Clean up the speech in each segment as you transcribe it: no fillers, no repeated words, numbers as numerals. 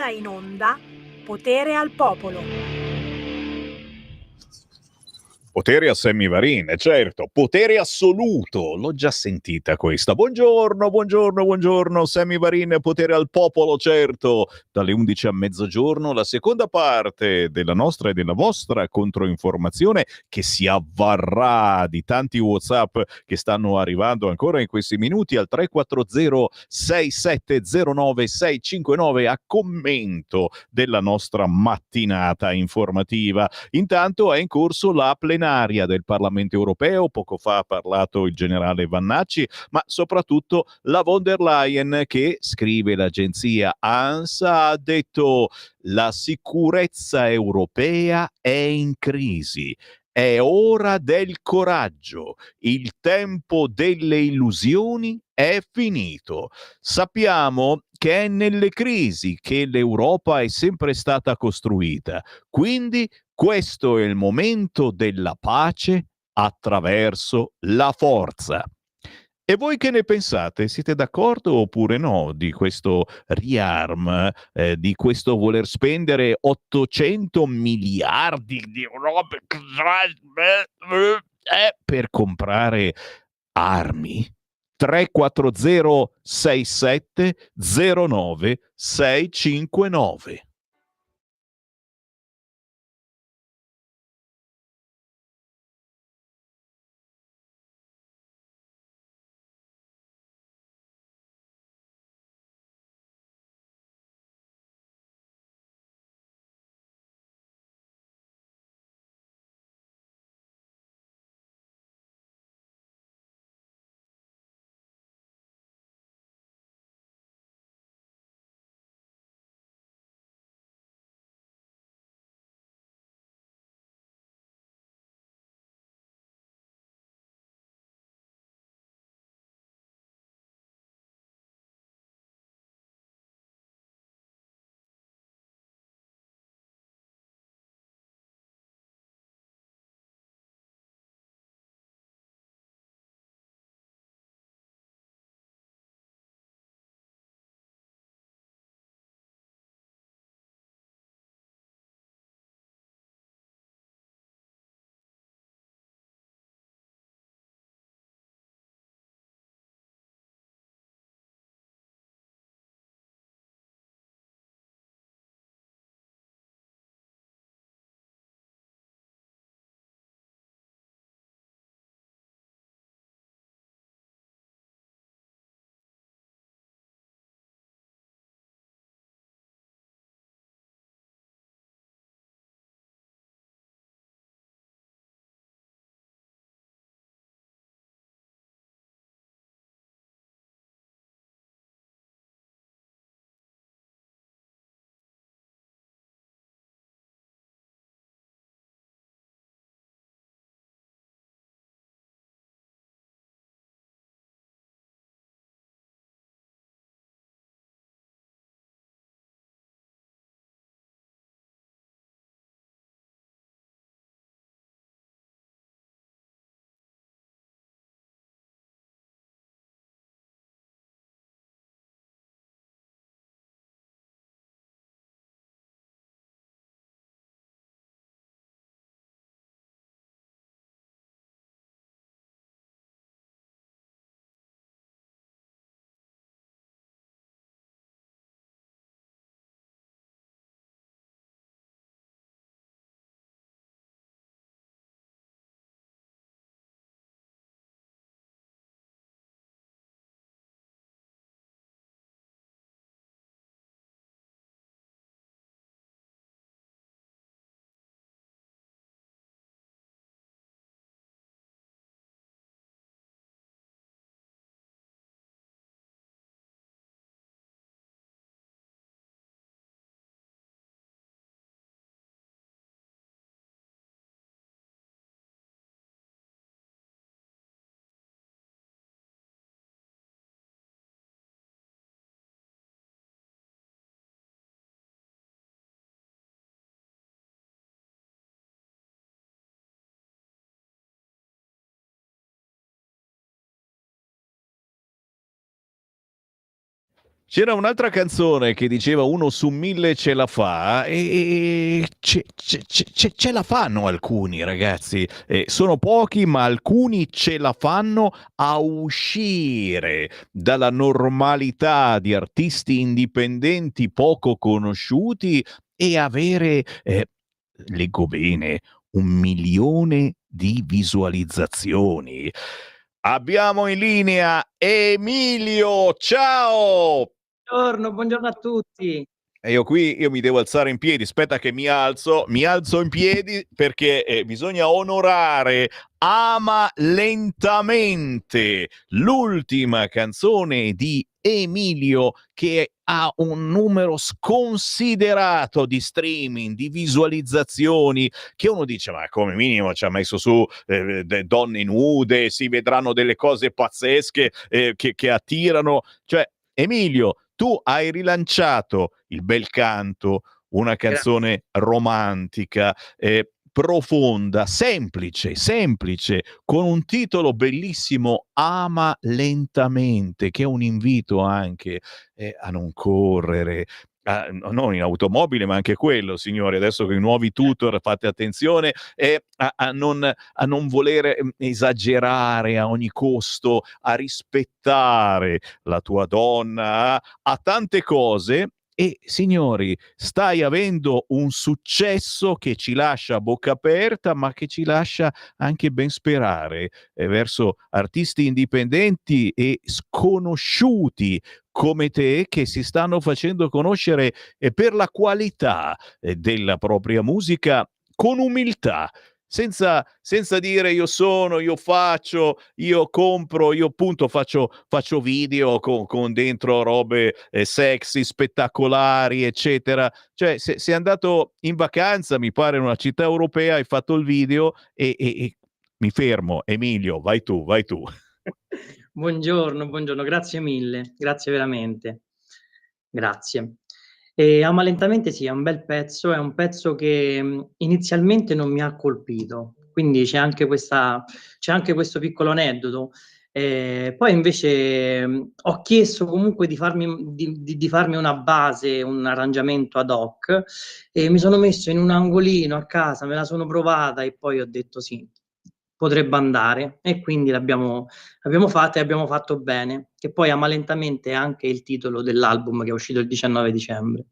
Va in onda Potere al Popolo. Potere a Sammy Varin, certo, potere assoluto, l'ho già sentita questa. Buongiorno, Sammy Varin, potere al popolo, certo. Dalle 11 a mezzogiorno la seconda parte della nostra e della vostra controinformazione che si avvarrà di tanti WhatsApp che stanno arrivando ancora in questi minuti al 340 6709 659 a commento della nostra mattinata informativa. Intanto è in corso la plenaria del Parlamento europeo, poco fa ha parlato il generale Vannacci, ma soprattutto la von der Leyen che, scrive l'agenzia ANSA, ha detto la sicurezza europea è in crisi. È ora del coraggio, il tempo delle illusioni è finito. Sappiamo che è nelle crisi che l'Europa è sempre stata costruita, quindi questo è il momento della pace attraverso la forza. E voi che ne pensate? Siete d'accordo oppure no di questo riarm, di questo voler spendere 800 miliardi di robe per comprare armi? 340 67 09 659. C'era un'altra canzone che diceva uno su 1000 ce la fa e ce la fanno alcuni ragazzi. Sono pochi, ma alcuni ce la fanno a uscire dalla normalità di artisti indipendenti poco conosciuti e avere, leggo bene, 1 milione di visualizzazioni. Abbiamo in linea Emilio, ciao! Buongiorno a tutti. E io mi devo alzare in piedi, aspetta che mi alzo in piedi perché bisogna onorare Ama lentamente, l'ultima canzone di Emilio che ha un numero sconsiderato di streaming, di visualizzazioni, che uno dice ma come minimo ci ha messo su donne nude, si vedranno delle cose pazzesche che attirano, cioè Emilio, tu hai rilanciato il bel canto, una canzone romantica, profonda, semplice, con un titolo bellissimo, Ama lentamente, che è un invito anche a non correre, non in automobile, ma anche quello, signori, adesso con i nuovi tutor fate attenzione, a non volere esagerare a ogni costo, a rispettare la tua donna, a tante cose. E signori, stai avendo un successo che ci lascia a bocca aperta, ma che ci lascia anche ben sperare verso artisti indipendenti e sconosciuti come te che si stanno facendo conoscere per la qualità della propria musica con umiltà. Senza dire io faccio, io compro, io appunto faccio video con dentro robe sexy, spettacolari, eccetera. Cioè, sei andato in vacanza, mi pare, in una città europea, hai fatto il video e mi fermo. Emilio, vai tu, vai tu. Buongiorno, grazie mille, grazie veramente. Grazie. Ama lentamente sì, è un bel pezzo, è un pezzo che inizialmente non mi ha colpito, quindi c'è anche questo piccolo aneddoto. Poi invece ho chiesto comunque di farmi una base, un arrangiamento ad hoc e mi sono messo in un angolino a casa, me la sono provata e poi ho detto sì, potrebbe andare e quindi l'abbiamo fatta e abbiamo fatto bene, che poi Ama lentamente è anche il titolo dell'album che è uscito il 19 dicembre.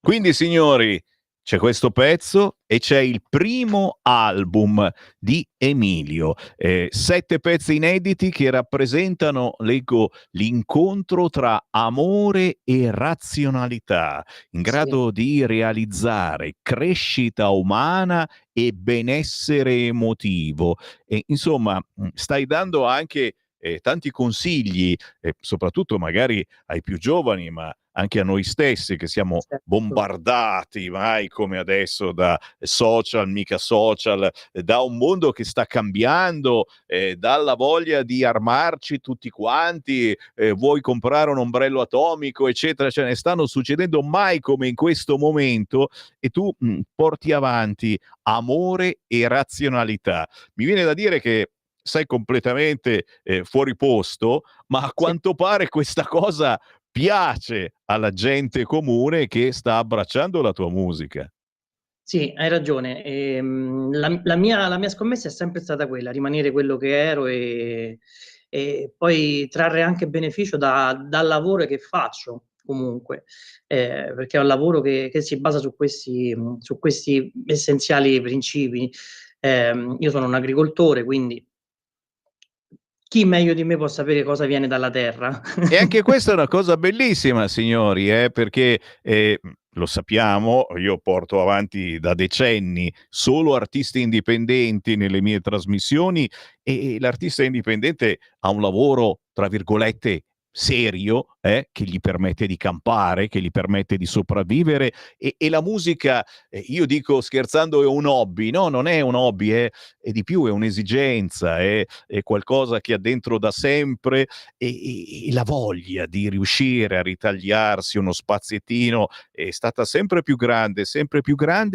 Quindi, signori, c'è questo pezzo e c'è il primo album di Emilio. 7 pezzi inediti che rappresentano, leggo, l'incontro tra amore e razionalità, in grado di realizzare crescita umana e benessere emotivo. E, insomma, stai dando anche tanti consigli, soprattutto magari ai più giovani, ma anche a noi stessi che siamo bombardati mai come adesso da social, mica social, da un mondo che sta cambiando, dalla voglia di armarci tutti quanti, vuoi comprare un ombrello atomico, eccetera, cioè ne stanno succedendo mai come in questo momento e tu porti avanti amore e razionalità. Mi viene da dire che sei completamente fuori posto, ma a quanto pare questa cosa piace alla gente comune che sta abbracciando la tua musica. Sì, hai ragione. La mia scommessa è sempre stata quella, rimanere quello che ero e poi trarre anche beneficio dal lavoro che faccio comunque, perché è un lavoro che si basa su questi essenziali principi. Io sono un agricoltore, quindi chi meglio di me può sapere cosa viene dalla terra? E anche questa è una cosa bellissima, signori, perché lo sappiamo, io porto avanti da decenni solo artisti indipendenti nelle mie trasmissioni e l'artista indipendente ha un lavoro, tra virgolette, serio, che gli permette di campare, che gli permette di sopravvivere e la musica, io dico scherzando, è un hobby. No, non è un hobby, è di più, è un'esigenza, è qualcosa che ha dentro da sempre e la voglia di riuscire a ritagliarsi uno spaziettino è stata sempre più grande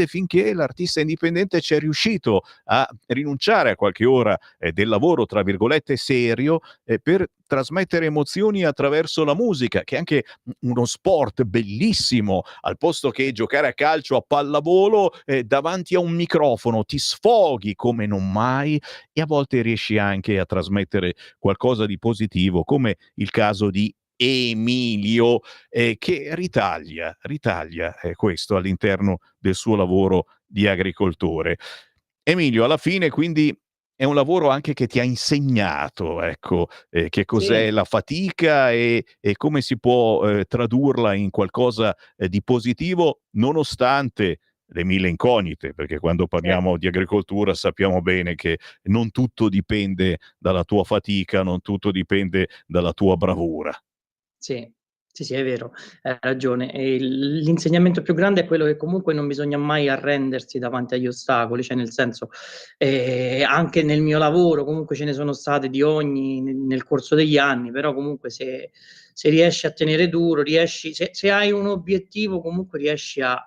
finché l'artista indipendente c'è riuscito a rinunciare a qualche ora del lavoro, tra virgolette, serio, per trasmettere emozioni attraverso la musica, che è anche uno sport bellissimo. Al posto che giocare a calcio, a pallavolo, davanti a un microfono ti sfoghi come non mai e a volte riesci anche a trasmettere qualcosa di positivo, come il caso di Emilio, che ritaglia questo all'interno del suo lavoro di agricoltore. Emilio, alla fine quindi è un lavoro anche che ti ha insegnato, ecco, che cos'è Sì. la fatica e come si può, tradurla in qualcosa, di positivo nonostante le 1000 incognite, perché quando parliamo di agricoltura sappiamo bene che non tutto dipende dalla tua fatica, non tutto dipende dalla tua bravura. Sì, sì, sì, è vero, hai ragione. E l'insegnamento più grande è quello che comunque non bisogna mai arrendersi davanti agli ostacoli, cioè nel senso, anche nel mio lavoro comunque ce ne sono state di ogni nel corso degli anni, però comunque se riesci a tenere duro, riesci se hai un obiettivo comunque riesci a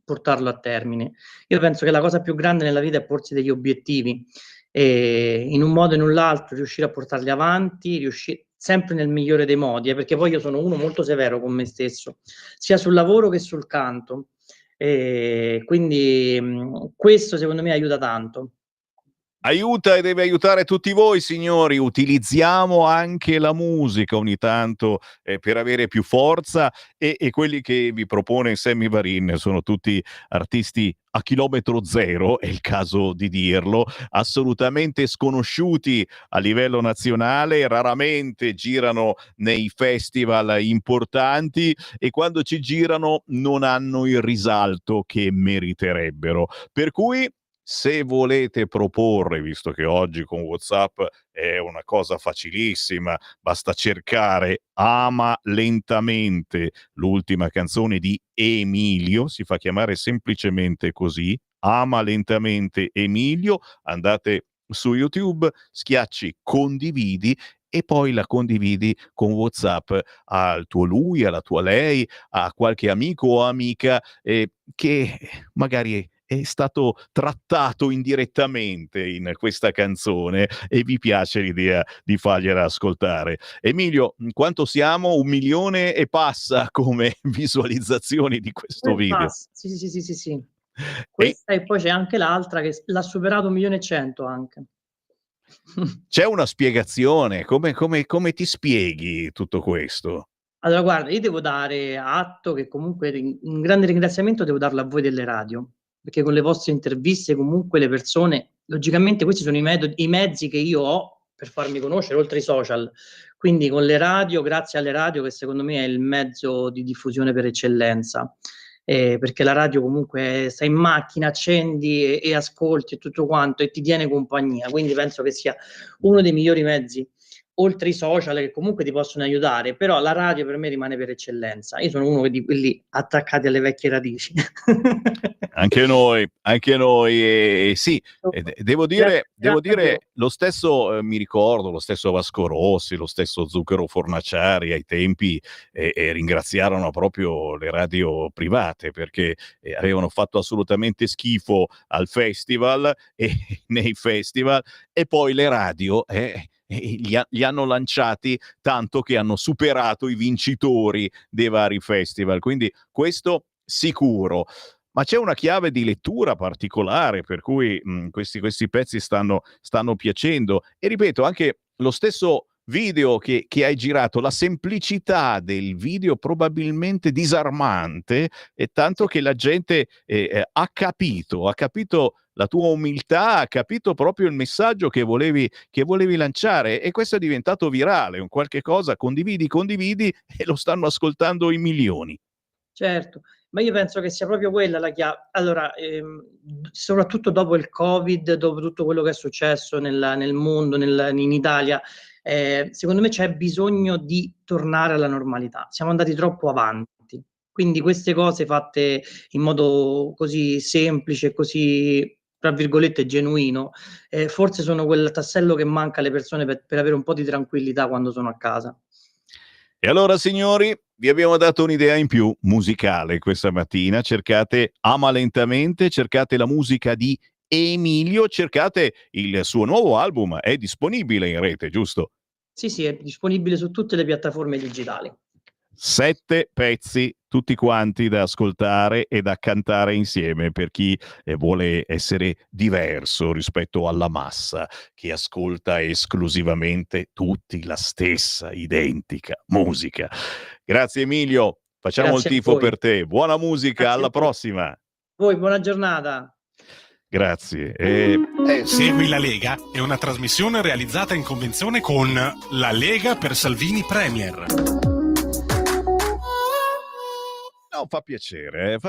portarlo a termine. Io penso che la cosa più grande nella vita è porsi degli obiettivi e in un modo o in l'altro riuscire a portarli avanti, sempre nel migliore dei modi, perché poi io sono uno molto severo con me stesso, sia sul lavoro che sul canto. Quindi, questo secondo me aiuta tanto. Aiuta e deve aiutare tutti voi signori, utilizziamo anche la musica ogni tanto, per avere più forza e quelli che vi propone Sammy Varin sono tutti artisti a chilometro zero, è il caso di dirlo, assolutamente sconosciuti a livello nazionale, raramente girano nei festival importanti e quando ci girano non hanno il risalto che meriterebbero. Per cui se volete proporre, visto che oggi con WhatsApp è una cosa facilissima, basta cercare Ama lentamente, l'ultima canzone di Emilio, si fa chiamare semplicemente così, Ama lentamente Emilio, andate su YouTube, schiacci condividi e poi la condividi con WhatsApp al tuo lui, alla tua lei, a qualche amico o amica che magari è stato trattato indirettamente in questa canzone e vi piace l'idea di fargliela ascoltare. Emilio, quanto siamo? 1.000.000 e passa come visualizzazioni di questo video. Sì, sì, sì, sì, sì. E Questa e poi c'è anche l'altra che l'ha superato 1.100.000 anche. c'è una spiegazione? Come ti spieghi tutto questo? Allora guarda, io devo dare atto che comunque un grande ringraziamento devo darlo a voi delle radio, perché con le vostre interviste comunque le persone logicamente questi sono i mezzi che io ho per farmi conoscere, oltre ai social. Quindi con le radio, grazie alle radio che secondo me è il mezzo di diffusione per eccellenza, perché la radio comunque stai in macchina, accendi e ascolti e tutto quanto e ti tiene compagnia, quindi penso che sia uno dei migliori mezzi oltre i social che comunque ti possono aiutare, però la radio per me rimane per eccellenza. Io sono uno di quelli attaccati alle vecchie radici. Anche noi, sì, Grazie, devo grazie a voi. dire lo stesso, mi ricordo, lo stesso Vasco Rossi, lo stesso Zucchero Fornaciari ai tempi, ringraziarono proprio le radio private perché, avevano fatto assolutamente schifo al festival e nei festival e poi le radio, li hanno lanciati tanto che hanno superato i vincitori dei vari festival, quindi questo sicuro. Ma c'è una chiave di lettura particolare per cui, questi pezzi stanno piacendo e ripeto anche lo stesso video che hai girato, la semplicità del video probabilmente disarmante, e tanto Sì. che la gente, ha capito la tua umiltà, ha capito proprio il messaggio che volevi lanciare e questo è diventato virale, un qualche cosa condividi e lo stanno ascoltando in milioni. Certo, ma io penso che sia proprio quella la allora, soprattutto dopo il Covid, dopo tutto quello che è successo nel mondo, in Italia, secondo me c'è bisogno di tornare alla normalità. Siamo andati troppo avanti. Quindi queste cose fatte in modo così semplice e così, tra virgolette, "genuino", forse sono quel tassello che manca alle persone per avere un po' di tranquillità quando sono a casa. E allora signori, vi abbiamo dato un'idea in più musicale questa mattina, cercate Ama lentamente, cercate la musica di Emilio, cercate il suo nuovo album, è disponibile in rete, giusto? Sì, sì, è disponibile su tutte le piattaforme digitali. 7 pezzi tutti quanti da ascoltare e da cantare insieme per chi vuole essere diverso rispetto alla massa, che ascolta esclusivamente tutti la stessa identica musica. Grazie Emilio, facciamo il Grazie a tifo voi. per te. Buona musica, Grazie a alla voi. prossima. Voi, buona giornata. Grazie. Segui la Lega è una trasmissione realizzata in convenzione con La Lega per Salvini Premier. No, fa piacere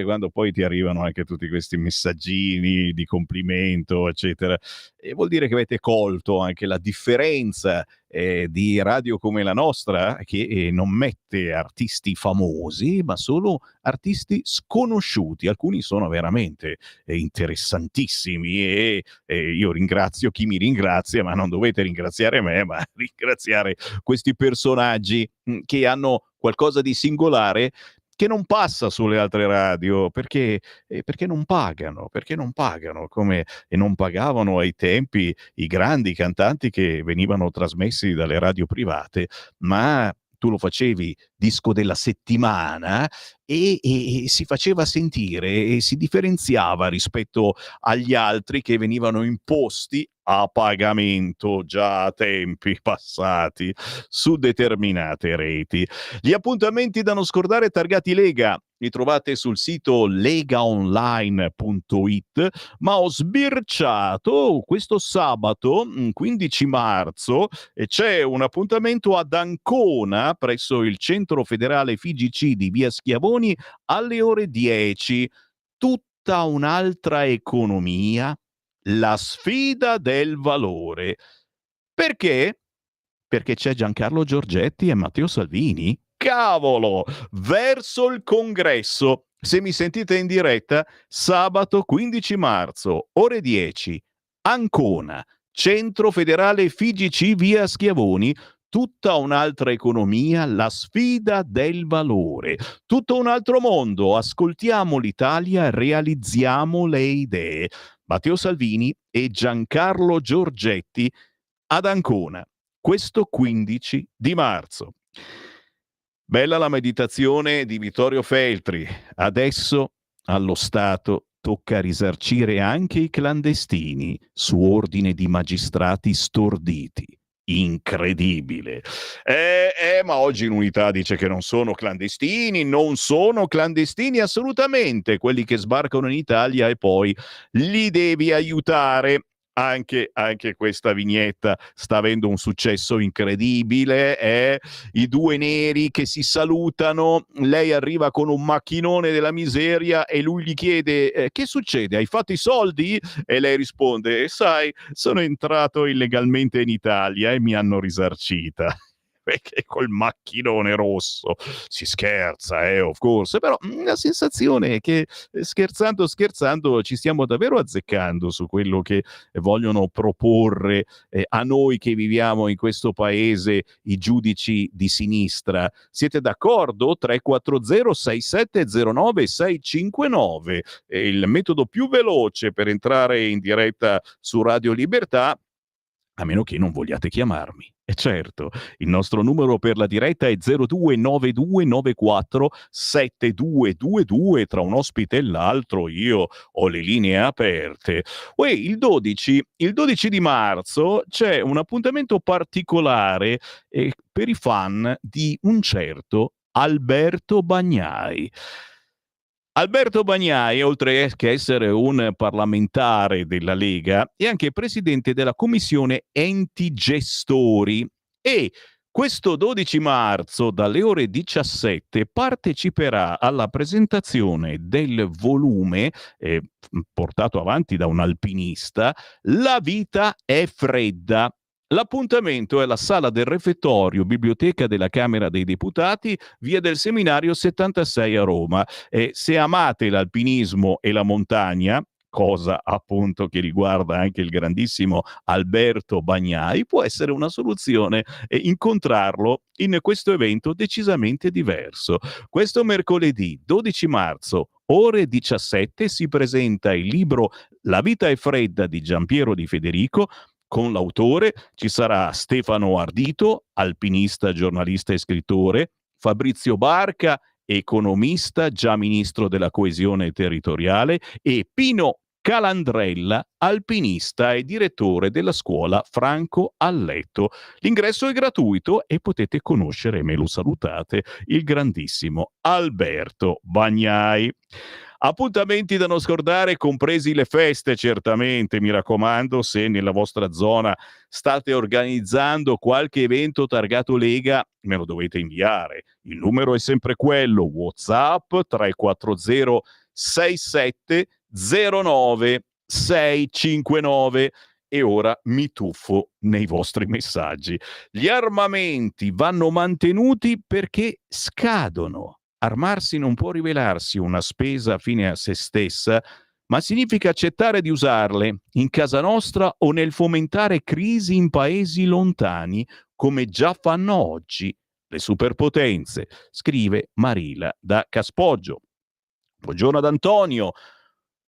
quando poi ti arrivano anche tutti questi messaggini di complimento, eccetera. E vuol dire che avete colto anche la differenza di radio come la nostra, che non mette artisti famosi, ma solo artisti sconosciuti. Alcuni sono veramente interessantissimi e io ringrazio chi mi ringrazia, ma non dovete ringraziare me, ma ringraziare questi personaggi che hanno qualcosa di singolare che non passa sulle altre radio perché non pagano come e non pagavano ai tempi i grandi cantanti che venivano trasmessi dalle radio private, ma tu lo facevi disco della settimana e si faceva sentire e si differenziava rispetto agli altri che venivano imposti a pagamento già a tempi passati su determinate reti. Gli appuntamenti da non scordare targati Lega li trovate sul sito legaonline.it, ma ho sbirciato questo sabato 15 marzo e c'è un appuntamento ad Ancona presso il Centro Federale FIGC di Via Schiavoni alle ore 10. Tutta un'altra economia, la sfida del valore. Perché? Perché c'è Giancarlo Giorgetti e Matteo Salvini. Cavolo! Verso il congresso. Se mi sentite in diretta, sabato 15 marzo, ore 10, Ancona, Centro Federale FIGC Via Schiavoni, tutta un'altra economia, la sfida del valore. Tutto un altro mondo. Ascoltiamo l'Italia, realizziamo le idee. Matteo Salvini e Giancarlo Giorgetti ad Ancona, questo 15 di marzo. Bella la meditazione di Vittorio Feltri. Adesso allo Stato tocca risarcire anche i clandestini su ordine di magistrati storditi. Incredibile. Ma oggi l'Unità dice che non sono clandestini assolutamente, quelli che sbarcano in Italia e poi li devi aiutare. Anche questa vignetta sta avendo un successo incredibile. I due neri che si salutano, lei arriva con un macchinone della miseria e lui gli chiede che succede, hai fatto i soldi? E lei risponde, sai, sono entrato illegalmente in Italia e mi hanno risarcita. Perché col macchinone rosso si scherza, of course, però la sensazione è che scherzando ci stiamo davvero azzeccando su quello che vogliono proporre a noi che viviamo in questo paese i giudici di sinistra. Siete d'accordo? 340 6709 659 è il metodo più veloce per entrare in diretta su Radio Libertà, a meno che non vogliate chiamarmi. E certo, il nostro numero per la diretta è 0292947222. Tra un ospite e l'altro io ho le linee aperte. Il 12 di marzo c'è un appuntamento particolare per i fan di un certo Alberto Bagnai. Alberto Bagnai, oltre che essere un parlamentare della Lega, è anche presidente della commissione enti gestori e questo 12 marzo dalle ore 17 parteciperà alla presentazione del volume portato avanti da un alpinista, La vita è fredda. L'appuntamento è la sala del refettorio, biblioteca della Camera dei Deputati, via del Seminario 76 a Roma. Se amate l'alpinismo e la montagna, cosa appunto che riguarda anche il grandissimo Alberto Bagnai, può essere una soluzione incontrarlo in questo evento decisamente diverso. Questo mercoledì 12 marzo, ore 17, si presenta il libro La vita è fredda di Giampiero Di Federico, Con l'autore ci sarà Stefano Ardito, alpinista, giornalista e scrittore, Fabrizio Barca, economista, già ministro della coesione territoriale, e Pino Calandrella, alpinista e direttore della scuola Franco Alletto. L'ingresso è gratuito e potete conoscere, me lo salutate, il grandissimo Alberto Bagnai. Appuntamenti da non scordare, compresi le feste, certamente, mi raccomando, se nella vostra zona state organizzando qualche evento targato Lega, me lo dovete inviare. Il numero è sempre quello, WhatsApp 340 6709 659. E ora mi tuffo nei vostri messaggi. Gli armamenti vanno mantenuti perché scadono. Armarsi non può rivelarsi una spesa fine a se stessa, ma significa accettare di usarle in casa nostra o nel fomentare crisi in paesi lontani, come già fanno oggi le superpotenze, scrive Marila da Caspoggio. Buongiorno ad Antonio.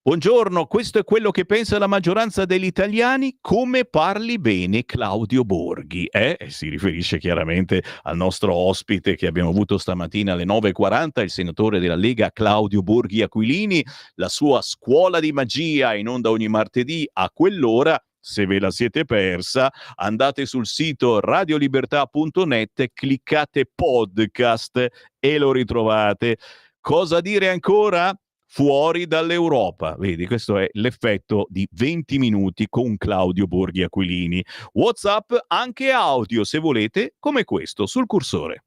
Buongiorno, questo è quello che pensa la maggioranza degli italiani. Come parli bene Claudio Borghi? Si riferisce chiaramente al nostro ospite che abbiamo avuto stamattina alle 9:40, il senatore della Lega Claudio Borghi Aquilini, la sua scuola di magia in onda ogni martedì a quell'ora. Se ve la siete persa, andate sul sito radiolibertà.net, cliccate podcast e lo ritrovate. Cosa dire ancora? Fuori dall'Europa. Vedi, questo è l'effetto di 20 minuti con Claudio Borghi Aquilini. WhatsApp, anche audio, se volete, come questo, sul cursore.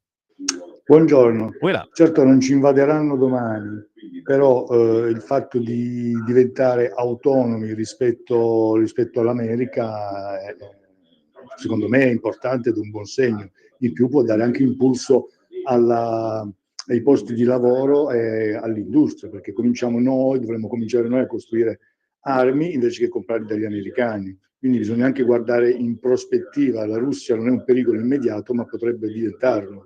Buongiorno. Voilà. Certo non ci invaderanno domani, però il fatto di diventare autonomi rispetto all'America secondo me è importante ed un buon segno. In più può dare anche impulso ai posti di lavoro e all'industria, perché dovremmo cominciare noi a costruire armi invece che comprarli dagli americani. Quindi bisogna anche guardare in prospettiva. La Russia non è un pericolo immediato, ma potrebbe diventarlo.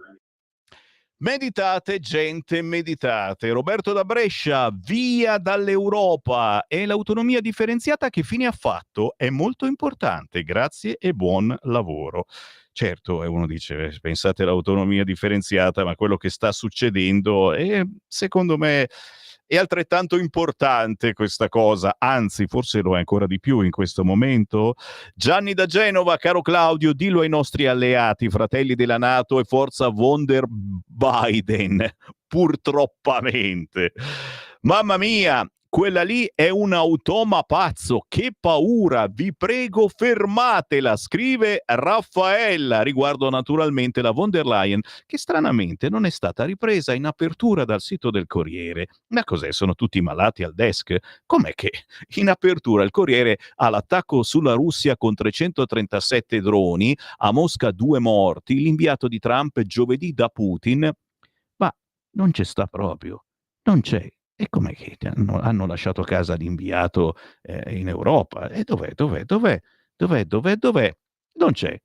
Meditate, gente, meditate. Roberto da Brescia, via dall'Europa. E l'autonomia differenziata che fine ha fatto? È molto importante, grazie e buon lavoro. Certo, uno dice, pensate all'autonomia differenziata, ma quello che sta succedendo è, secondo me, è altrettanto importante questa cosa, anzi forse lo è ancora di più in questo momento. Gianni da Genova, caro Claudio, dillo ai nostri alleati, fratelli della NATO e forza von der Biden, purtroppamente. Mamma mia, quella lì è un automa pazzo, che paura, vi prego fermatela, scrive Raffaella, riguardo naturalmente la von der Leyen, che stranamente non è stata ripresa in apertura dal sito del Corriere. Ma cos'è, sono tutti malati al desk? Com'è che in apertura il Corriere ha l'attacco sulla Russia con 337 droni, a Mosca 2 morti, l'inviato di Trump giovedì da Putin? Ma non c'è sta proprio, non c'è. E com'è che hanno lasciato a casa l'inviato in Europa? E dov'è? Non c'è.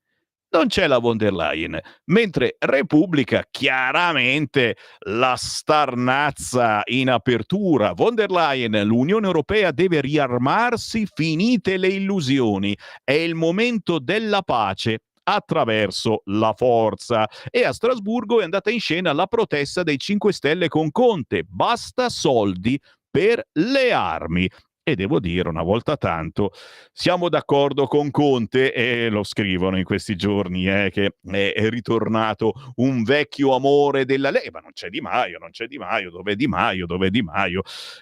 Non c'è la von der Leyen. Mentre Repubblica, chiaramente la starnazza in apertura. Von der Leyen, l'Unione Europea deve riarmarsi, finite le illusioni. È il momento della pace attraverso la forza. E a Strasburgo è andata in scena la protesta dei 5 Stelle con Conte. Basta soldi per le armi. E devo dire, una volta tanto, siamo d'accordo con Conte, e lo scrivono in questi giorni, che è ritornato un vecchio amore della Lega. Ma non c'è Di Maio, dov'è Di Maio?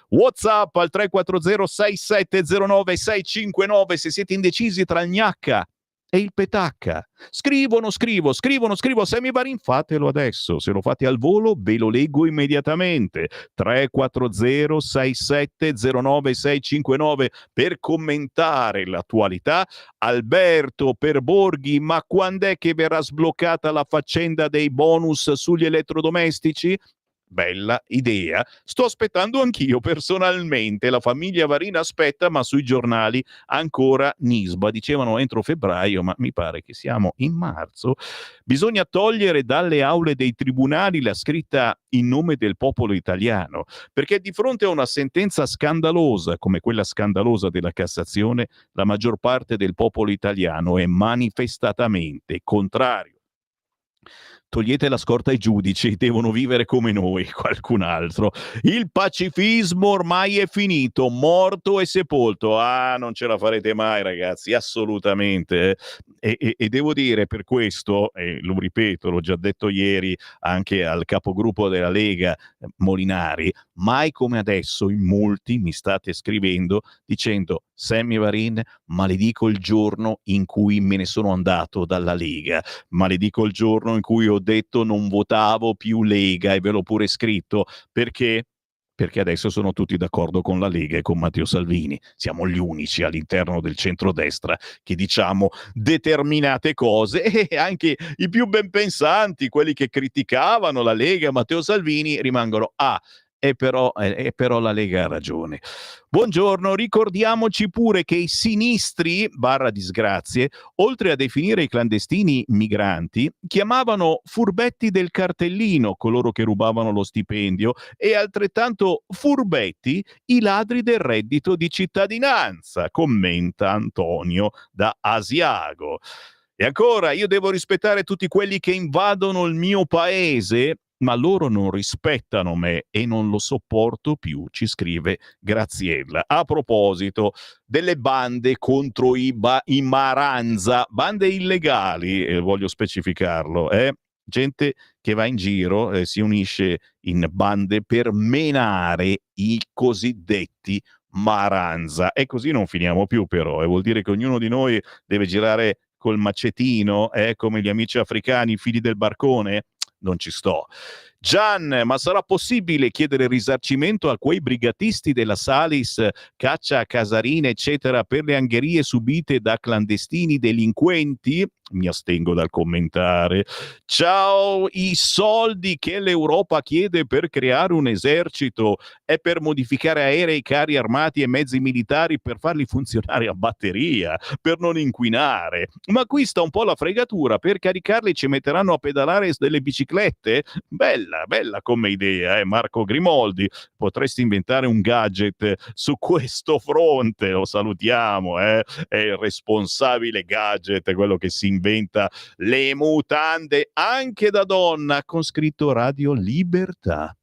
WhatsApp al 340 6709 659 se siete indecisi tra il gnacca e il petacca. Scrivono Sammy Varin, fatelo adesso, se lo fate al volo ve lo leggo immediatamente. 340 6709 659 per commentare l'attualità. Alberto per Borghi, ma quando è che verrà sbloccata la faccenda dei bonus sugli elettrodomestici? bella idea. Sto aspettando anch'io personalmente. La famiglia Varin aspetta, ma sui giornali ancora Nisba. Dicevano entro febbraio, ma mi pare che siamo in marzo. Bisogna togliere dalle aule dei tribunali la scritta in nome del popolo italiano, perché di fronte a una sentenza scandalosa come quella scandalosa della Cassazione, la maggior parte del popolo italiano è manifestatamente contrario. Togliete la scorta ai giudici, devono vivere come noi, qualcun altro. Il pacifismo ormai è finito, morto e sepolto. Ah, non ce la farete mai, ragazzi, assolutamente. E devo dire per questo, e lo ripeto, l'ho già detto ieri anche al capogruppo della Lega, Molinari, mai come adesso in molti mi state scrivendo dicendo: Sammy Varin, maledico il giorno in cui me ne sono andato dalla Lega, maledico il giorno in cui ho detto non votavo più Lega, e ve l'ho pure scritto. Perché? Perché adesso sono tutti d'accordo con la Lega e con Matteo Salvini. Siamo gli unici all'interno del centrodestra che diciamo determinate cose, e anche i più ben pensanti, quelli che criticavano la Lega e Matteo Salvini, rimangono e però la Lega ha ragione. Buongiorno, ricordiamoci pure che i sinistri / disgrazie, oltre a definire i clandestini migranti, chiamavano furbetti del cartellino coloro che rubavano lo stipendio, e altrettanto furbetti i ladri del reddito di cittadinanza, commenta Antonio da Asiago. E ancora, io devo rispettare tutti quelli che invadono il mio paese, ma loro non rispettano me e non lo sopporto più, ci scrive Graziella. A proposito delle bande contro i Maranza, bande illegali, voglio specificarlo, gente che va in giro, si unisce in bande per menare i cosiddetti Maranza. E così non finiamo più, però, vuol dire che ognuno di noi deve girare col macetino, come gli amici africani, figli del barcone? Non ci sto. Gian, ma sarà possibile chiedere risarcimento a quei brigatisti della Salis, Caccia, Casarina, eccetera, per le angherie subite da clandestini delinquenti? Mi astengo dal commentare. Ciao, i soldi che l'Europa chiede per creare un esercito è per modificare aerei, carri armati e mezzi militari per farli funzionare a batteria, per non inquinare. Ma qui sta un po' la fregatura, per caricarli ci metteranno a pedalare delle biciclette? Bella come idea, Marco Grimoldi. Potresti inventare un gadget su questo fronte, lo salutiamo, è il responsabile gadget, quello che si inventa le mutande anche da donna, con scritto Radio Libertà.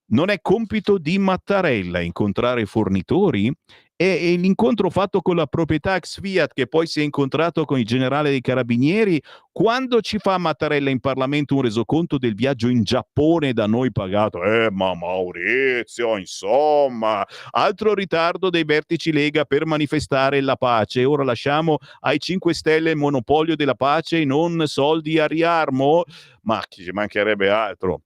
Non è compito di Mattarella incontrare fornitori? E l'incontro fatto con la proprietà ex Fiat, che poi si è incontrato con il generale dei carabinieri, quando ci fa Mattarella in Parlamento un resoconto del viaggio in Giappone da noi pagato? Ma Maurizio, insomma, altro ritardo dei vertici Lega per manifestare la pace. Ora lasciamo ai 5 Stelle il monopolio della pace e non soldi a riarmo? Ma ci mancherebbe altro.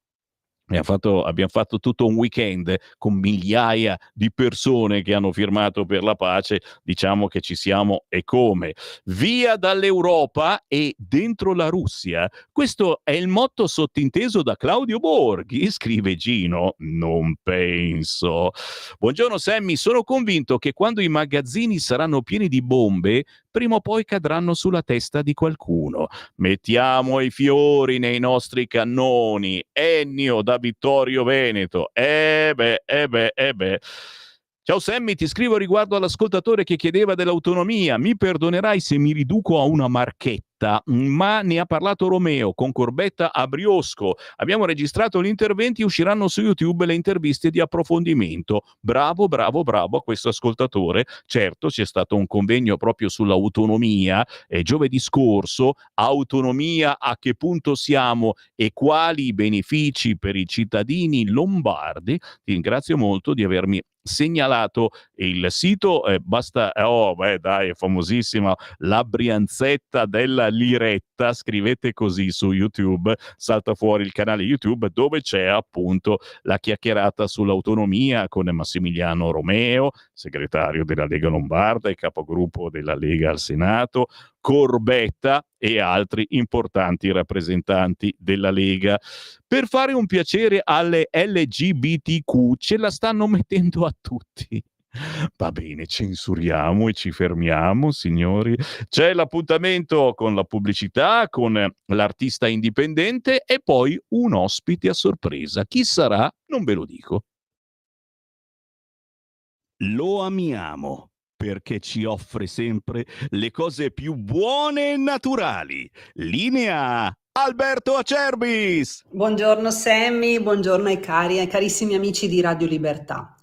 Abbiamo fatto tutto un weekend con migliaia di persone che hanno firmato per la pace. Diciamo che ci siamo e come. Via dall'Europa e dentro la Russia. Questo è il motto sottinteso da Claudio Borghi, scrive Gino. Non penso. Buongiorno Sammy, sono convinto che quando i magazzini saranno pieni di bombe, prima o poi cadranno sulla testa di qualcuno. Mettiamo i fiori nei nostri cannoni. Ennio da Vittorio Veneto. Ciao Sammy, ti scrivo riguardo all'ascoltatore che chiedeva dell'autonomia. Mi perdonerai se mi riduco a una marchetta, ma ne ha parlato Romeo con Corbetta a Briosco. Abbiamo registrato gli interventi, usciranno su YouTube le interviste di approfondimento. Bravo a questo ascoltatore. Certo, c'è stato un convegno proprio sull'autonomia giovedì scorso. Autonomia, a che punto siamo e quali benefici per i cittadini lombardi. Ti ringrazio molto di avermi segnalato il sito. Basta, dai, è famosissima la Brianzetta della Liretta, scrivete così su YouTube, salta fuori il canale YouTube dove c'è appunto la chiacchierata sull'autonomia con Massimiliano Romeo, segretario della Lega Lombarda e capogruppo della Lega al Senato, Corbetta e altri importanti rappresentanti della Lega. Per fare un piacere alle LGBTQ ce la stanno mettendo a tutti. Va bene, censuriamo e ci fermiamo, signori. C'è l'appuntamento con la pubblicità, con l'artista indipendente e poi un ospite a sorpresa. Chi sarà? Non ve lo dico. Lo amiamo perché ci offre sempre le cose più buone e naturali. Linea Alberto Acerbis! Buongiorno Sammy, buongiorno ai cari e carissimi amici di Radio Libertà.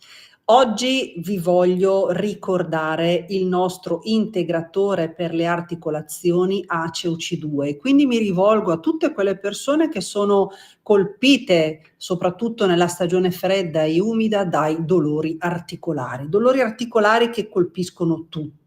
Oggi vi voglio ricordare il nostro integratore per le articolazioni ACEUC2, quindi mi rivolgo a tutte quelle persone che sono colpite, soprattutto nella stagione fredda e umida, dai dolori articolari che colpiscono tutti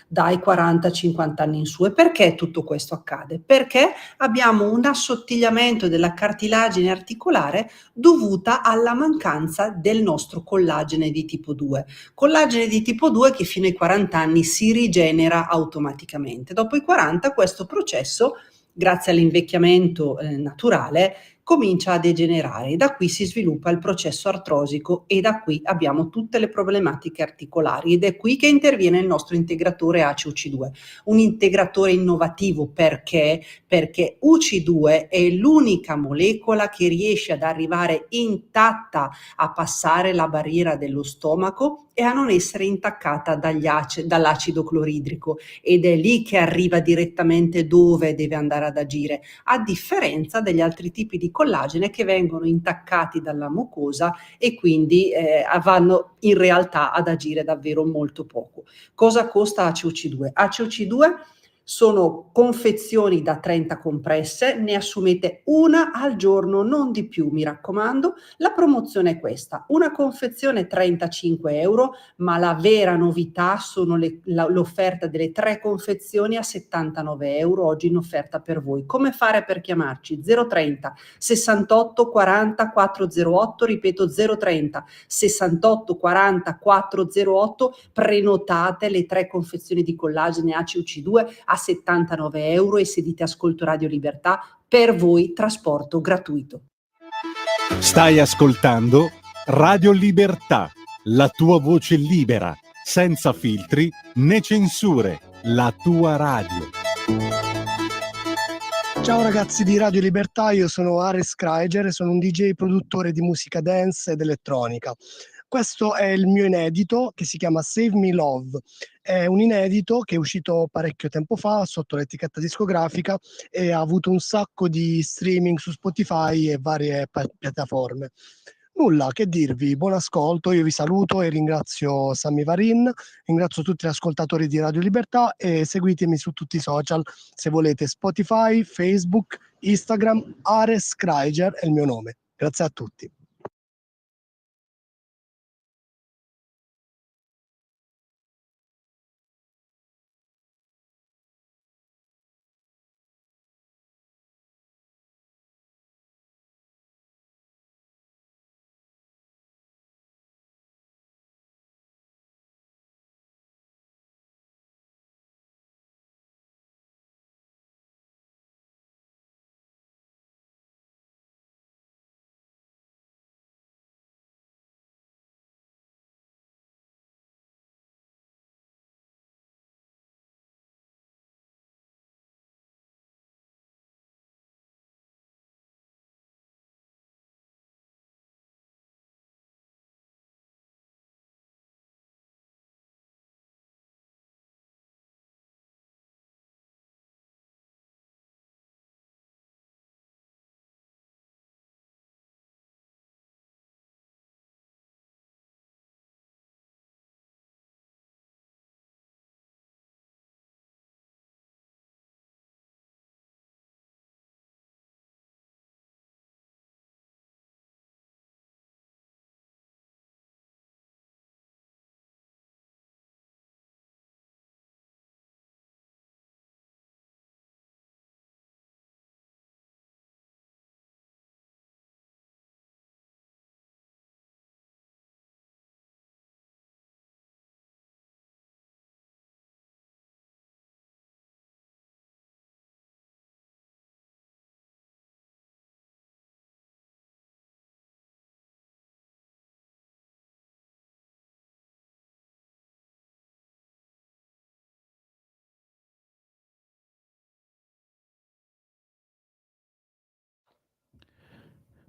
dai 40-50 anni in su. E perché tutto questo accade? Perché abbiamo un assottigliamento della cartilagine articolare dovuta alla mancanza del nostro collagene di tipo 2. Collagene di tipo 2 che fino ai 40 anni si rigenera automaticamente. Dopo i 40 questo processo, grazie all'invecchiamento naturale, comincia a degenerare e da qui si sviluppa il processo artrosico e da qui abbiamo tutte le problematiche articolari ed è qui che interviene il nostro integratore ACE-UC2, un integratore innovativo perché UC2 è l'unica molecola che riesce ad arrivare intatta a passare la barriera dello stomaco e a non essere intaccata dall'acido cloridrico ed è lì che arriva direttamente dove deve andare ad agire, a differenza degli altri tipi di collagene che vengono intaccati dalla mucosa e quindi vanno in realtà ad agire davvero molto poco. Cosa costa ACUC2? ACUC2 sono confezioni da 30 compresse, ne assumete una al giorno, non di più, mi raccomando. La promozione è questa, una confezione 35 euro, ma la vera novità sono l'offerta delle 3 confezioni a 79 euro, oggi in offerta per voi. Come fare per chiamarci? 030 68 40 408, ripeto 030 68 40 408, prenotate le 3 confezioni di collagene ACUC2 a 79 euro e se dite ascolto Radio Libertà, per voi trasporto gratuito. Stai ascoltando Radio Libertà, la tua voce libera, senza filtri né censure, la tua radio. Ciao ragazzi di Radio Libertà, io sono Ares Kraiger, sono un DJ produttore di musica dance ed elettronica. Questo è il mio inedito che si chiama Save Me Love. È un inedito che è uscito parecchio tempo fa sotto l'etichetta discografica e ha avuto un sacco di streaming su Spotify e varie piattaforme. Nulla, che dirvi, buon ascolto, io vi saluto e ringrazio Sammy Varin, ringrazio tutti gli ascoltatori di Radio Libertà e seguitemi su tutti i social se volete, Spotify, Facebook, Instagram, Ares Kraiger è il mio nome. Grazie a tutti.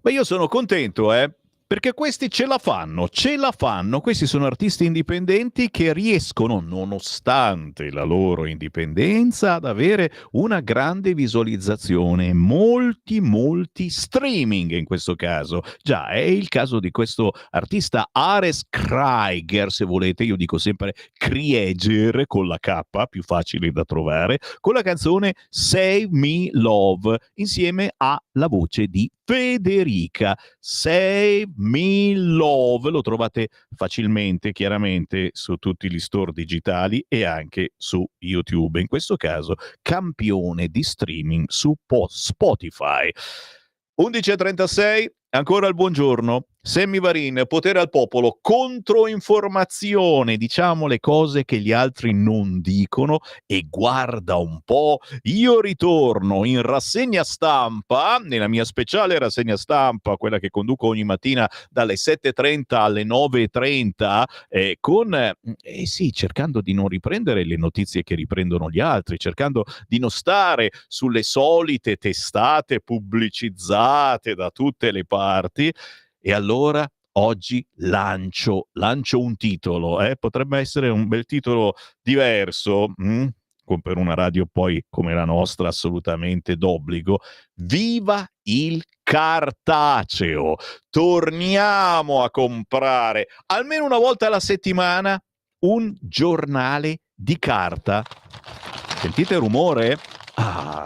Ma io sono contento, perché questi ce la fanno, questi sono artisti indipendenti che riescono, nonostante la loro indipendenza, ad avere una grande visualizzazione, molti streaming in questo caso. Già, è il caso di questo artista Ares Kraiger, se volete, io dico sempre Krieger con la K, più facile da trovare, con la canzone Save Me Love, insieme alla voce di Federica. Save Me Love lo trovate facilmente, chiaramente, su tutti gli store digitali e anche su YouTube. In questo caso, campione di streaming su Spotify. 11:36, ancora il buongiorno. Sammy Varin, potere al popolo, controinformazione, diciamo le cose che gli altri non dicono, e guarda un po', io ritorno in rassegna stampa, nella mia speciale rassegna stampa, quella che conduco ogni mattina dalle 7:30 alle 9:30, cercando di non riprendere le notizie che riprendono gli altri, cercando di non stare sulle solite testate pubblicizzate da tutte le parti. E allora oggi lancio un titolo, potrebbe essere un bel titolo diverso, per una radio poi come la nostra assolutamente d'obbligo. Viva il cartaceo! Torniamo a comprare almeno una volta alla settimana un giornale di carta. Sentite il rumore?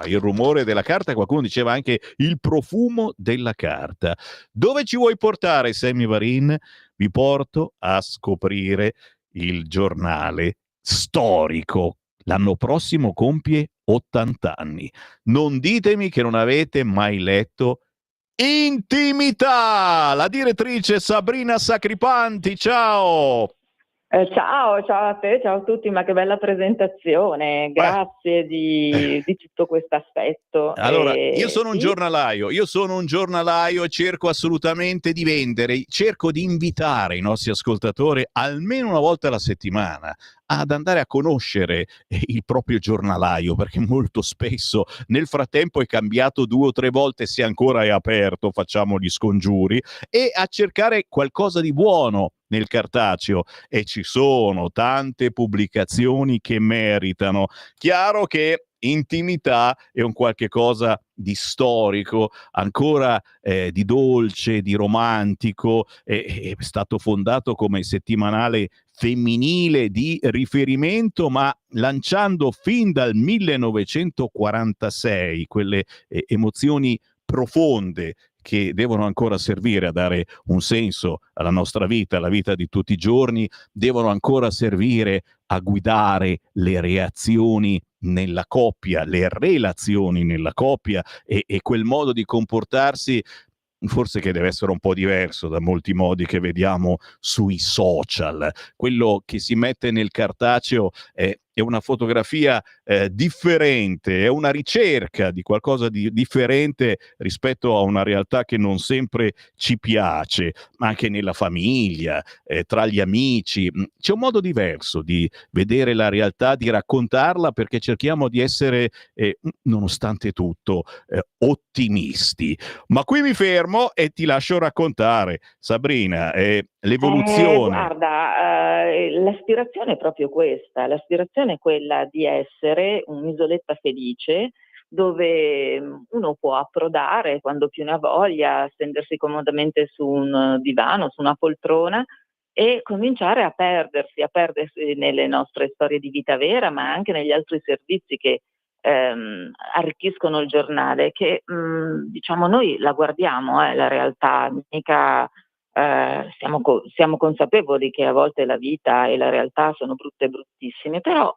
Il rumore della carta, qualcuno diceva anche il profumo della carta. Dove ci vuoi portare, Sammy Varin? Vi porto a scoprire il giornale storico. L'anno prossimo compie 80 anni. Non ditemi che non avete mai letto Intimità! La direttrice Sabrina Sacripanti, ciao! Ciao a te, ciao a tutti, ma che bella presentazione, grazie di tutto questo aspetto. Allora, io sono un sì? giornalaio e cerco assolutamente di vendere, cerco di invitare i nostri ascoltatori almeno una volta alla settimana ad andare a conoscere il proprio giornalaio, perché molto spesso nel frattempo è cambiato 2 o 3 volte, se ancora è aperto, facciamo gli scongiuri, e a cercare qualcosa di buono nel cartaceo, e ci sono tante pubblicazioni che meritano. Chiaro che Intimità è un qualche cosa di storico, ancora di dolce, di romantico, è stato fondato come settimanale femminile di riferimento, ma lanciando fin dal 1946 quelle emozioni profonde che devono ancora servire a dare un senso alla nostra vita, alla vita di tutti i giorni, devono ancora servire a guidare le reazioni nella coppia, le relazioni nella coppia, e quel modo di comportarsi forse che deve essere un po' diverso da molti modi che vediamo sui social. Quello che si mette nel cartaceo è una fotografia differente, è una ricerca di qualcosa di differente rispetto a una realtà che non sempre ci piace, ma anche nella famiglia, tra gli amici. C'è un modo diverso di vedere la realtà, di raccontarla, perché cerchiamo di essere, nonostante tutto, ottimisti. Ma qui mi fermo e ti lascio raccontare, Sabrina, l'evoluzione. Guarda, l'aspirazione è proprio questa, l'aspirazione è quella di essere un'isoletta felice dove uno può approdare quando più ne ha voglia, stendersi comodamente su un divano, su una poltrona e cominciare a perdersi nelle nostre storie di vita vera, ma anche negli altri servizi che arricchiscono il giornale, che diciamo noi la guardiamo, la realtà, mica siamo consapevoli che a volte la vita e la realtà sono brutte e bruttissime, però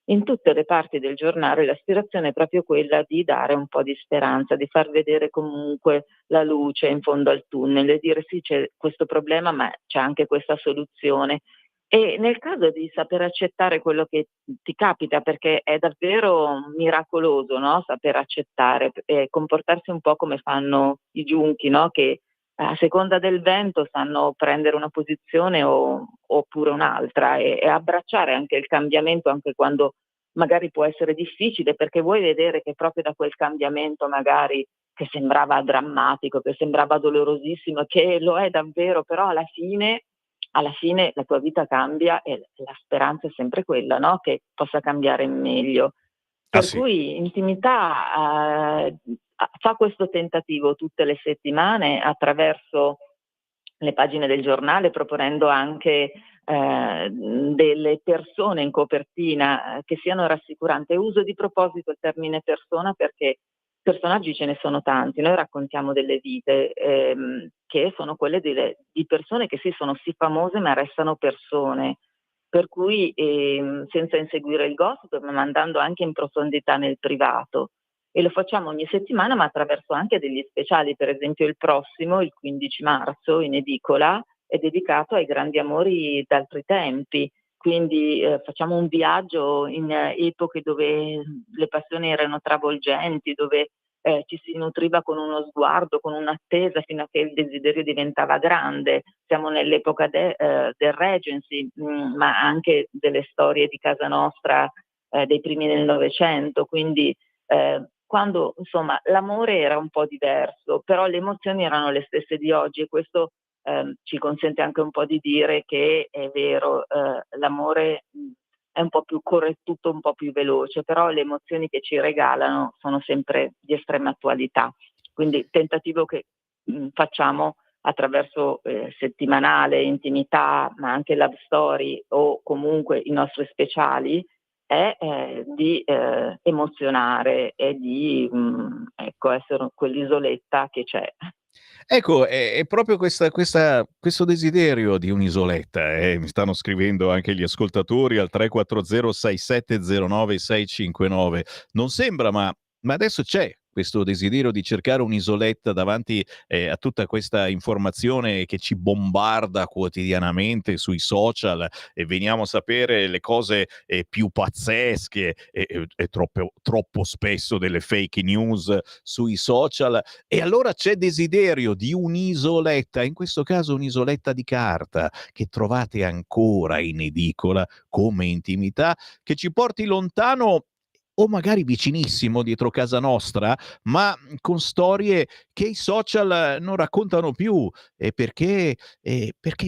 in tutte le parti del giornale l'aspirazione è proprio quella di dare un po' di speranza, di far vedere comunque la luce in fondo al tunnel e dire sì, c'è questo problema, ma c'è anche questa soluzione. E nel caso di saper accettare quello che ti capita, perché è davvero miracoloso, no? Saper accettare e comportarsi un po' come fanno i giunchi, no? Che a seconda del vento sanno prendere una posizione oppure un'altra e abbracciare anche il cambiamento, anche quando magari può essere difficile, perché vuoi vedere che proprio da quel cambiamento magari che sembrava drammatico, che sembrava dolorosissimo, che lo è davvero, però alla fine la tua vita cambia e la speranza è sempre quella, no? Che possa cambiare in meglio. Ah Per sì. cui Intimità fa questo tentativo tutte le settimane attraverso le pagine del giornale, proponendo anche delle persone in copertina che siano rassicuranti. Uso di proposito il termine persona perché personaggi ce ne sono tanti. Noi raccontiamo delle vite che sono quelle di persone che sì, sono sì famose ma restano persone. Per cui senza inseguire il gossip, ma andando anche in profondità nel privato. E lo facciamo ogni settimana, ma attraverso anche degli speciali. Per esempio il prossimo, il 15 marzo, in edicola, è dedicato ai grandi amori d'altri tempi. Quindi facciamo un viaggio in epoche dove le passioni erano travolgenti, dove ci si nutriva con uno sguardo, con un'attesa, fino a che il desiderio diventava grande. Siamo nell'epoca del Regency, ma anche delle storie di casa nostra dei primi del Novecento. Quindi quando insomma l'amore era un po' diverso, però le emozioni erano le stesse di oggi, e questo ci consente anche un po' di dire che è vero, l'amore è un po' più corre tutto un po' più veloce, però le emozioni che ci regalano sono sempre di estrema attualità. Quindi tentativo che facciamo attraverso settimanale, Intimità, ma anche Love Story o comunque i nostri speciali, è di emozionare e di ecco, essere quell'isoletta che c'è. Ecco, è proprio questo desiderio di un'isoletta, mi stanno scrivendo anche gli ascoltatori al 340 6709 659. Non sembra, ma adesso c'è questo desiderio di cercare un'isoletta davanti a tutta questa informazione che ci bombarda quotidianamente sui social, e veniamo a sapere le cose più pazzesche e troppo spesso delle fake news sui social. E allora c'è desiderio di un'isoletta, in questo caso un'isoletta di carta, che trovate ancora in edicola come Intimità, che ci porti lontano o magari vicinissimo dietro casa nostra, ma con storie che i social non raccontano più, perché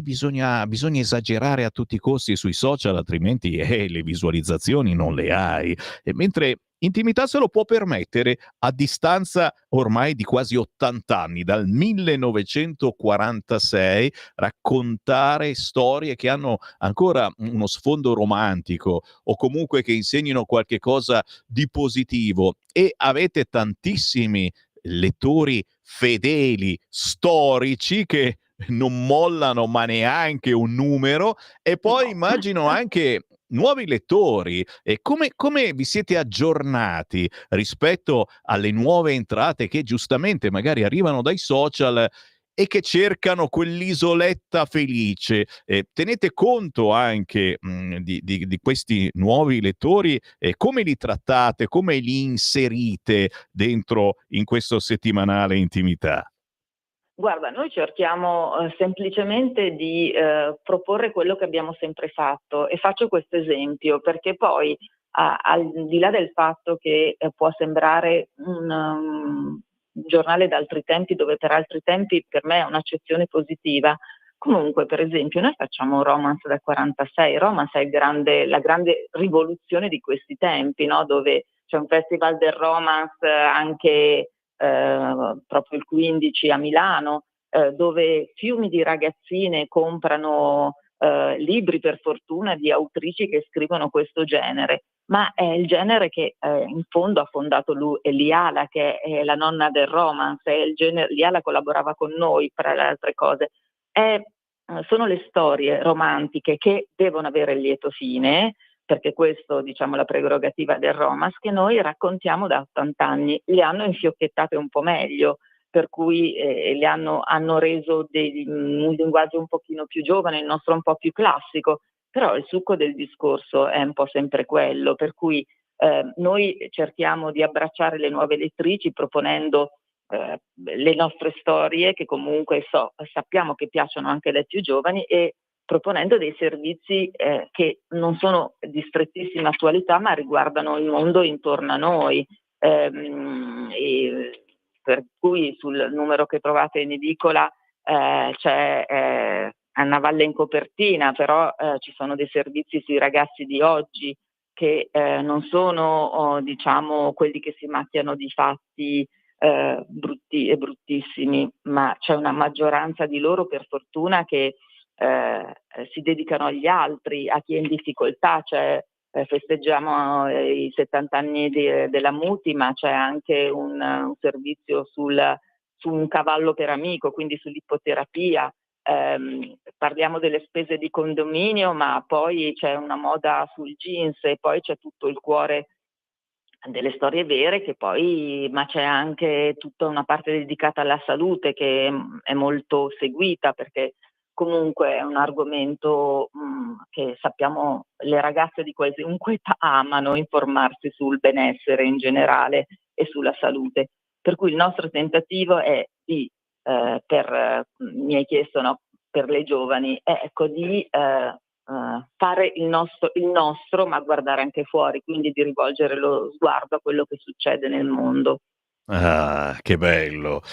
bisogna esagerare a tutti i costi sui social, altrimenti le visualizzazioni non le hai. Mentre Intimità se lo può permettere a distanza ormai di quasi 80 anni, dal 1946, raccontare storie che hanno ancora uno sfondo romantico o comunque che insegnino qualche cosa di positivo, e avete tantissimi lettori fedeli, storici, che non mollano ma neanche un numero, e poi immagino anche nuovi lettori. E come vi siete aggiornati rispetto alle nuove entrate che giustamente magari arrivano dai social e che cercano quell'isoletta felice? Tenete conto anche di questi nuovi lettori, e come li trattate, come li inserite dentro in questo settimanale Intimità? Guarda, noi cerchiamo semplicemente di proporre quello che abbiamo sempre fatto, e faccio questo esempio perché poi al di là del fatto che può sembrare un giornale d'altri tempi, dove per altri tempi per me è un'accezione positiva, comunque per esempio noi facciamo Romance dal 46. Romance è la grande rivoluzione di questi tempi, no? Dove c'è un festival del romance anche proprio il 15 a Milano, dove fiumi di ragazzine comprano libri, per fortuna, di autrici che scrivono questo genere, ma è il genere che in fondo ha fondato Liala, che è la nonna del romance. Liala collaborava con noi, tra le altre cose. Sono le storie romantiche che devono avere il lieto fine, perché questo, diciamo, la prerogativa del romance, che noi raccontiamo da 80 anni. Le hanno infiocchettate un po' meglio, per cui hanno reso un linguaggio un pochino più giovane, il nostro un po' più classico, però il succo del discorso è un po' sempre quello, per cui noi cerchiamo di abbracciare le nuove lettrici proponendo le nostre storie, che comunque sappiamo che piacciono anche alle più giovani, e proponendo dei servizi che non sono di strettissima attualità, ma riguardano il mondo intorno a noi. Per per cui sul numero che trovate in edicola c'è Anna Valle in copertina, però ci sono dei servizi sui ragazzi di oggi che non sono diciamo quelli che si macchiano di fatti brutti e bruttissimi, ma c'è una maggioranza di loro, per fortuna, che si dedicano agli altri, a chi è in difficoltà. Festeggiamo i 70 anni della Muti, ma c'è anche un servizio su un cavallo per amico, quindi sull'ippoterapia. Parliamo delle spese di condominio, ma poi c'è una moda sul jeans e poi c'è tutto il cuore delle storie vere, ma c'è anche tutta una parte dedicata alla salute che è molto seguita, perché comunque è un argomento che sappiamo le ragazze di qualunque età amano informarsi sul benessere in generale e sulla salute. Per cui il nostro tentativo è mi hai chiesto, no, per le giovani, di fare il nostro, ma guardare anche fuori, quindi di rivolgere lo sguardo a quello che succede nel mondo. Ah, che bello.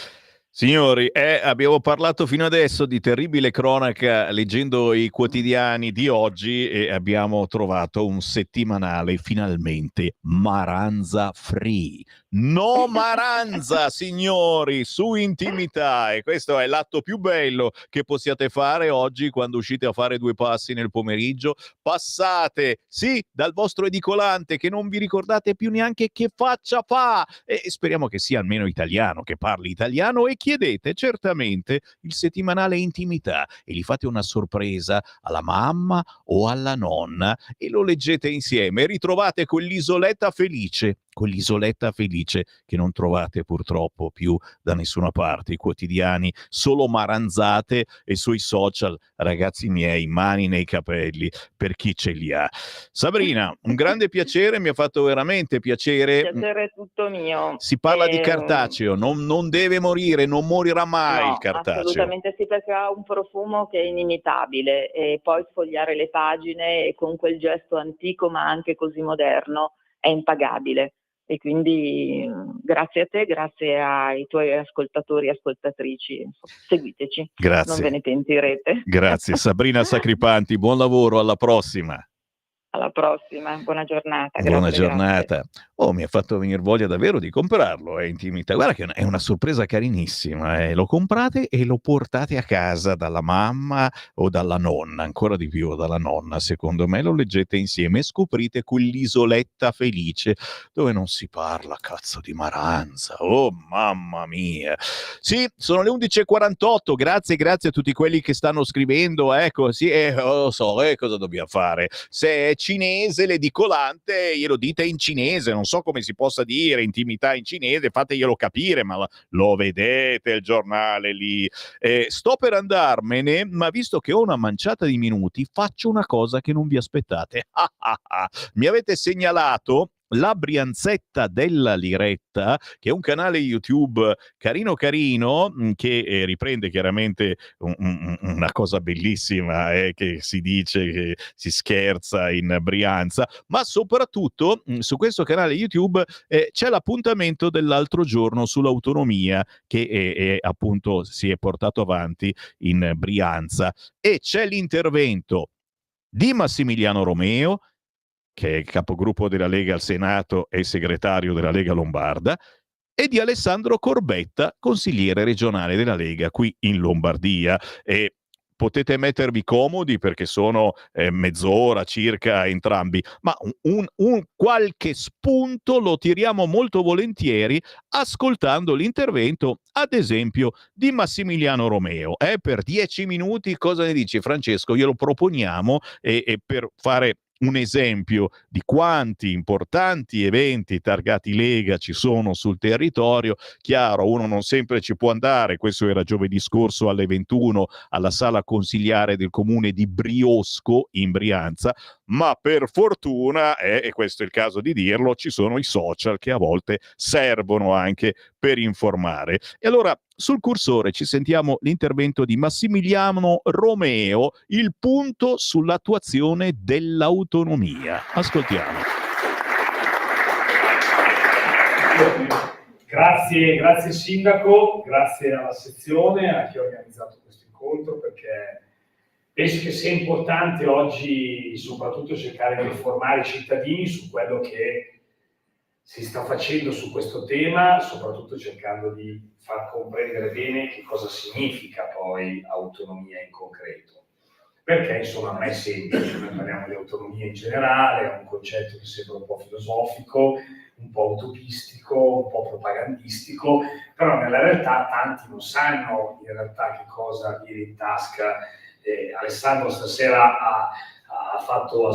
Signori, abbiamo parlato fino adesso di terribile cronaca leggendo i quotidiani di oggi e abbiamo trovato un settimanale finalmente Maranza free. No Maranza, signori, su Intimità, e questo è l'atto più bello che possiate fare oggi quando uscite a fare 2 passi nel pomeriggio. Passate, sì, dal vostro edicolante che non vi ricordate più neanche che faccia fa, e speriamo che sia almeno italiano, che parli italiano, e chiedete certamente il settimanale Intimità e gli fate una sorpresa alla mamma o alla nonna e lo leggete insieme e ritrovate quell'isoletta felice che non trovate purtroppo più da nessuna parte. I quotidiani solo maranzate e sui social, ragazzi miei, mani nei capelli per chi ce li ha. Sabrina, un grande piacere, mi ha fatto veramente piacere. Il piacere è tutto mio. Si parla di cartaceo, non deve morire, non morirà mai il cartaceo. Assolutamente sì, perché ha un profumo che è inimitabile, e poi sfogliare le pagine e con quel gesto antico ma anche così moderno è impagabile. E quindi grazie a te, grazie ai tuoi ascoltatori e ascoltatrici, seguiteci, Grazie. Non ve ne pentirete. Grazie Sabrina Sacripanti, buon lavoro, alla prossima. Alla prossima, buona giornata. Buona Grazie, giornata. Oh, mi ha fatto venire voglia davvero di comprarlo, Intimità. Guarda che è una sorpresa carinissima. Lo comprate e lo portate a casa dalla mamma o dalla nonna, ancora di più dalla nonna, secondo me. Lo leggete insieme e scoprite quell'isoletta felice dove non si parla cazzo di Maranza. Oh, mamma mia. Sì, sono le 11:48. Grazie a tutti quelli che stanno scrivendo. Ecco, sì, lo so, cosa dobbiamo fare? Se è cinese l'edicolante, glielo dite in cinese, non so come si possa dire Intimità in cinese, fateglielo capire, ma lo vedete il giornale lì. Sto per andarmene, ma visto che ho una manciata di minuti, faccio una cosa che non vi aspettate. Mi avete segnalato La Brianzetta della Liretta, che è un canale YouTube carino che riprende chiaramente una cosa bellissima, che si dice che si scherza in Brianza, ma soprattutto su questo canale YouTube c'è l'appuntamento dell'altro giorno sull'autonomia che appunto si è portato avanti in Brianza, e c'è l'intervento di Massimiliano Romeo, che è capogruppo della Lega al Senato e segretario della Lega Lombarda, e di Alessandro Corbetta, consigliere regionale della Lega qui in Lombardia. E potete mettervi comodi perché sono mezz'ora circa entrambi, ma un qualche spunto lo tiriamo molto volentieri ascoltando l'intervento, ad esempio, di Massimiliano Romeo. Per 10 minuti, cosa ne dici, Francesco? Glielo proponiamo e per fare un esempio di quanti importanti eventi targati Lega ci sono sul territorio. Chiaro, uno non sempre ci può andare, questo era giovedì scorso alle 21 alla sala consigliare del comune di Briosco in Brianza, ma per fortuna, e questo è il caso di dirlo, ci sono i social che a volte servono anche per informare. E allora sul cursore ci sentiamo l'intervento di Massimiliano Romeo, il punto sull'attuazione dell'autonomia. Ascoltiamo. Grazie Sindaco, grazie alla sezione, a chi ha organizzato questo incontro, perché penso che sia importante oggi soprattutto cercare di informare i cittadini su quello che si sta facendo su questo tema, soprattutto cercando di far comprendere bene che cosa significa poi autonomia in concreto. Perché insomma non è semplice, noi parliamo di autonomia in generale, è un concetto che sembra un po' filosofico, un po' utopistico, un po' propagandistico, però nella realtà tanti non sanno in realtà che cosa viene in tasca. Alessandro stasera ha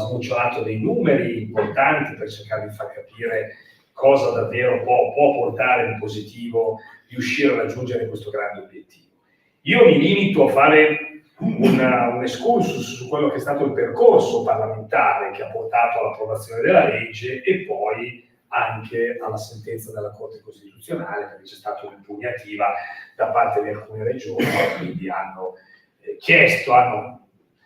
snocciolato dei numeri importanti per cercare di far capire cosa davvero può portare di positivo riuscire a raggiungere questo grande obiettivo. Io mi limito a fare un excursus su quello che è stato il percorso parlamentare che ha portato all'approvazione della legge e poi anche alla sentenza della Corte Costituzionale, perché c'è stata un'impugnativa da parte di alcune regioni che quindi hanno chiesto,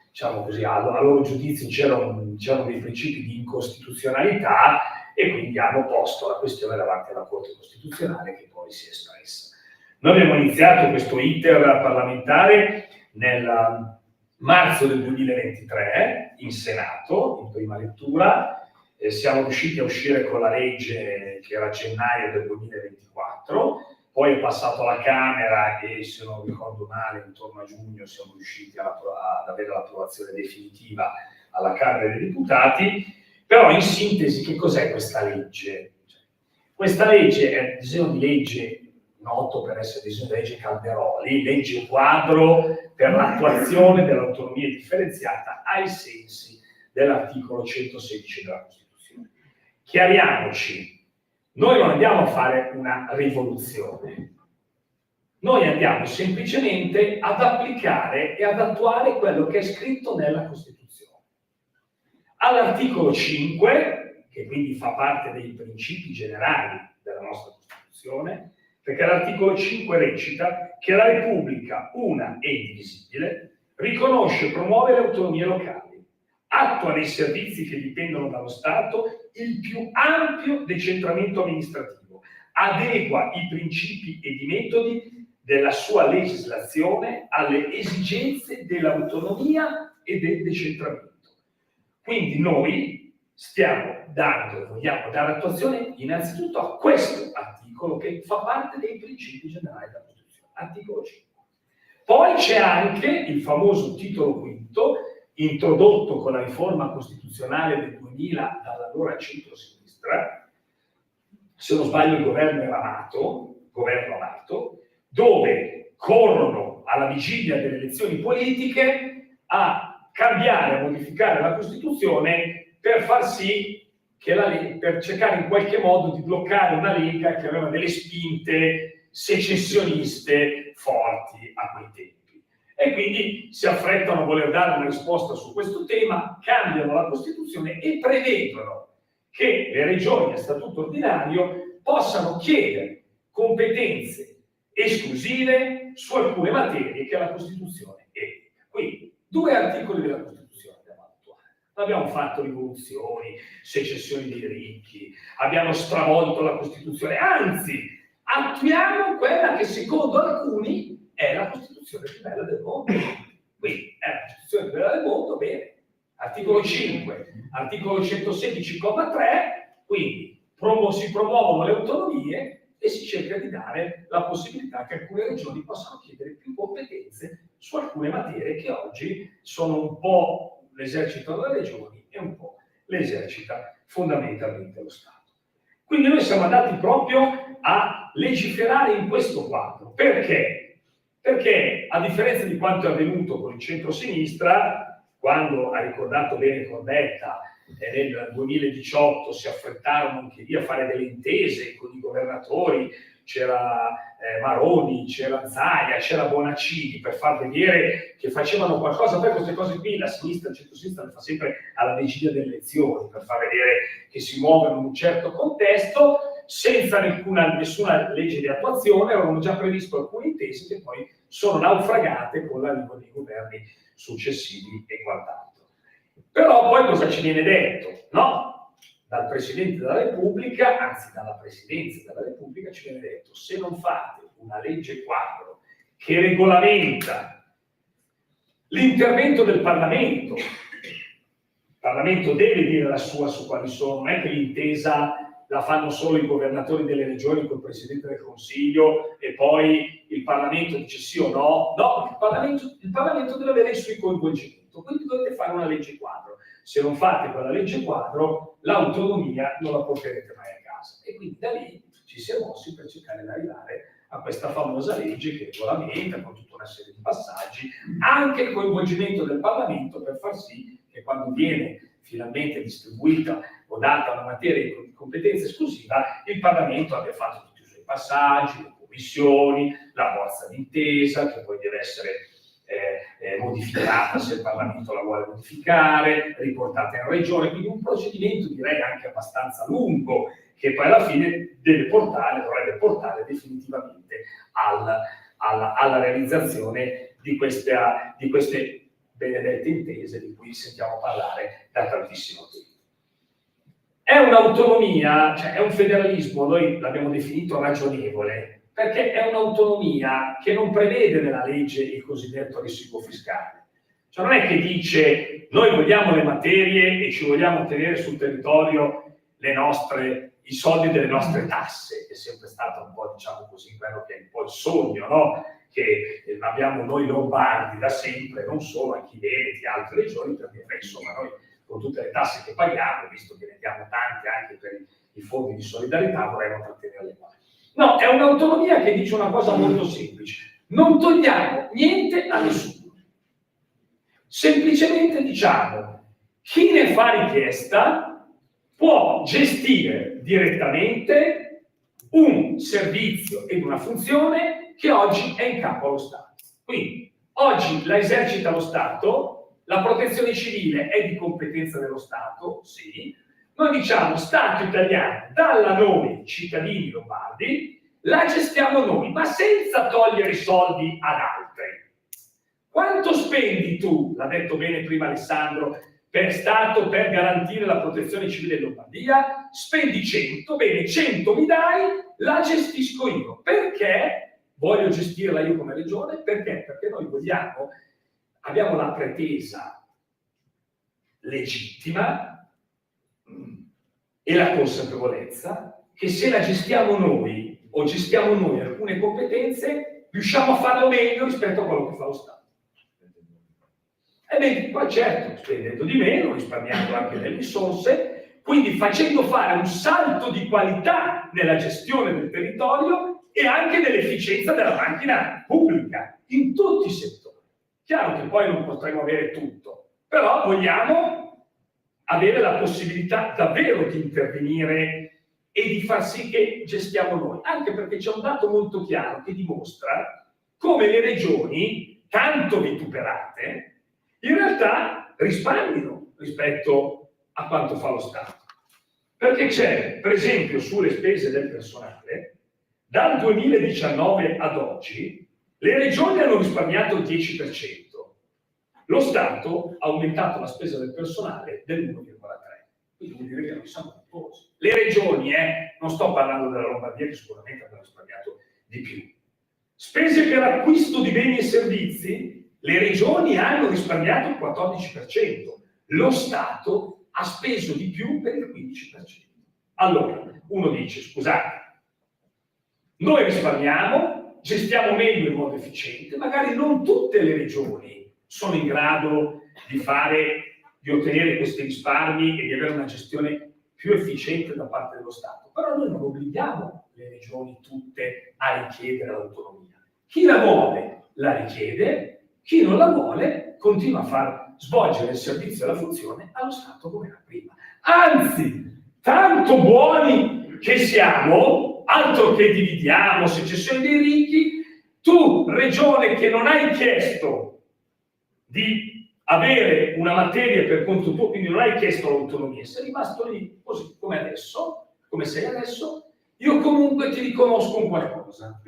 diciamo così, a loro giudizio c'erano dei principi di incostituzionalità e quindi hanno posto la questione davanti alla Corte Costituzionale che poi si è espressa. Noi abbiamo iniziato questo iter parlamentare nel marzo del 2023 in Senato, in prima lettura, siamo riusciti a uscire con la legge che era a gennaio del 2024, poi è passato alla Camera e se non ricordo male intorno a giugno siamo riusciti ad avere l'approvazione definitiva alla Camera dei Deputati. Però in sintesi che cos'è questa legge? Questa legge è il disegno di legge noto per essere disegno di legge Calderoli, legge quadro per l'attuazione dell'autonomia differenziata ai sensi dell'articolo 116 della Costituzione. Chiariamoci, noi non andiamo a fare una rivoluzione, noi andiamo semplicemente ad applicare e ad attuare quello che è scritto nella Costituzione. All'articolo 5, che quindi fa parte dei principi generali della nostra Costituzione, perché l'articolo 5 recita che la Repubblica, una e indivisibile, riconosce e promuove le autonomie locali, attua nei servizi che dipendono dallo Stato il più ampio decentramento amministrativo, adegua i principi ed i metodi della sua legislazione alle esigenze dell'autonomia e del decentramento. Quindi noi vogliamo dare attuazione innanzitutto a questo articolo che fa parte dei principi generali della Costituzione, articolo 5. Poi c'è anche il famoso titolo quinto, introdotto con la riforma costituzionale del 2000 dall'allora centro-sinistra, se non sbaglio il governo Amato, dove corrono alla vigilia delle elezioni politiche a cambiare, a modificare la Costituzione per far sì che per cercare in qualche modo di bloccare una Lega che aveva delle spinte secessioniste forti a quei tempi. E quindi si affrettano a voler dare una risposta su questo tema, cambiano la Costituzione e prevedono che le regioni a statuto ordinario possano chiedere competenze esclusive su alcune materie che la Costituzione elenca. Quindi, 2 articoli della Costituzione abbiamo attuato. Abbiamo fatto rivoluzioni, secessioni dei ricchi, abbiamo stravolto la Costituzione, anzi, attuiamo quella che secondo alcuni è la Costituzione più bella del mondo. Quindi, è la Costituzione più bella del mondo, bene. Articolo 5, articolo 116,3, quindi si promuovono le autonomie e si cerca di dare la possibilità che alcune regioni possano chiedere più competenze su alcune materie che oggi sono un po' l'esercito delle regioni e un po' l'esercita fondamentalmente lo Stato. Quindi noi siamo andati proprio a legiferare in questo quadro. Perché? Perché a differenza di quanto è avvenuto con il centro-sinistra, quando ha ricordato bene Cordetta, nel 2018 si affrettarono anche lì a fare delle intese con i governatori, c'era Maroni, c'era Zaia, c'era Bonaccini, per far vedere che facevano qualcosa. Poi queste cose qui la sinistra, il centro-sinistra le fa sempre alla vigilia delle elezioni, per far vedere che si muovono in un certo contesto, senza nessuna legge di attuazione. Avevano già previsto alcune intese che poi sono naufragate con l'arrivo dei governi successivi e quant'altro. Però poi cosa ci viene detto? No? dal Presidente della Repubblica, anzi dalla Presidenza della Repubblica, ci viene detto: se non fate una legge quadro che regolamenta l'intervento del Parlamento, il Parlamento deve dire la sua su quali sono, non è che l'intesa la fanno solo i governatori delle regioni col Presidente del Consiglio e poi il Parlamento dice sì o no. No, il Parlamento deve avere il suo coinvolgimento, quindi dovete fare una legge quadro. Se non fate quella legge quadro, l'autonomia non la porterete mai a casa. E quindi da lì ci si è mossi per cercare di arrivare a questa famosa legge che regolamenta con tutta una serie di passaggi, anche il coinvolgimento del Parlamento per far sì che quando viene finalmente distribuita o data una materia di competenza esclusiva, il Parlamento abbia fatto tutti i suoi passaggi, le commissioni, la bozza d'intesa che poi deve essere modificata se il Parlamento la vuole modificare, riportata in regione, quindi un procedimento direi anche abbastanza lungo che poi alla fine dovrebbe portare definitivamente alla realizzazione di queste benedette intese di cui sentiamo parlare da tantissimo tempo. È un'autonomia, cioè è un federalismo, noi l'abbiamo definito ragionevole, perché è un'autonomia che non prevede nella legge il cosiddetto residuo fiscale. Cioè non è che dice noi vogliamo le materie e ci vogliamo tenere sul territorio i soldi delle nostre tasse, che è sempre stato un po', diciamo così, quello che è un po' il sogno, no? Che abbiamo noi lombardi da sempre, non solo, anche i veneti, altre regioni, perché insomma noi con tutte le tasse che paghiamo, visto che ne diamo tante anche per i fondi di solidarietà, vorremmo trattenerle qua. No, è un'autonomia che dice una cosa molto semplice: non togliamo niente a nessuno. Semplicemente diciamo, chi ne fa richiesta può gestire direttamente un servizio ed una funzione che oggi è in capo allo Stato. Quindi, oggi la esercita lo Stato, la protezione civile è di competenza dello Stato, sì. Noi diciamo Stato italiano, dalla noi cittadini lombardi, la gestiamo noi, ma senza togliere i soldi ad altri. Quanto spendi tu, l'ha detto bene prima Alessandro, per Stato per garantire la protezione civile in Lombardia? Spendi 100, bene, 100 mi dai, la gestisco io. Perché voglio gestirla io come regione? Perché? Perché noi abbiamo la pretesa legittima e la consapevolezza che se la gestiamo noi o gestiamo noi alcune competenze, riusciamo a farlo meglio rispetto a quello che fa lo Stato. E beh, poi certo, spendendo di meno, risparmiando anche delle risorse, quindi facendo fare un salto di qualità nella gestione del territorio e anche nell'efficienza della macchina pubblica, in tutti i settori. Chiaro che poi non potremo avere tutto, però vogliamo avere la possibilità davvero di intervenire e di far sì che gestiamo noi, anche perché c'è un dato molto chiaro che dimostra come le regioni, tanto vituperate, in realtà risparmiano rispetto a quanto fa lo Stato. Perché c'è, per esempio, sulle spese del personale, dal 2019 ad oggi, le regioni hanno risparmiato il 10%. Lo Stato ha aumentato la spesa del personale del 1,3%. Quindi vuol dire che noi siamo virtuosi. Le regioni, non sto parlando della Lombardia, che sicuramente hanno risparmiato di più. Spese per acquisto di beni e servizi, le regioni hanno risparmiato il 14%, lo Stato ha speso di più per il 15%. Allora, uno dice, scusate, noi risparmiamo, gestiamo meglio in modo efficiente, magari non tutte le regioni sono in grado di ottenere questi risparmi e di avere una gestione più efficiente da parte dello Stato, però noi non obblighiamo le regioni tutte a richiedere l'autonomia. Chi la vuole la richiede, chi non la vuole continua a far svolgere il servizio e la funzione allo Stato come era prima. Anzi, tanto buoni che siamo, altro che dividiamo, secessione dei ricchi, tu, regione che non hai chiesto di avere una materia per conto tuo, quindi non hai chiesto l'autonomia, sei rimasto lì così come adesso, come sei adesso, io comunque ti riconosco un qualcosa.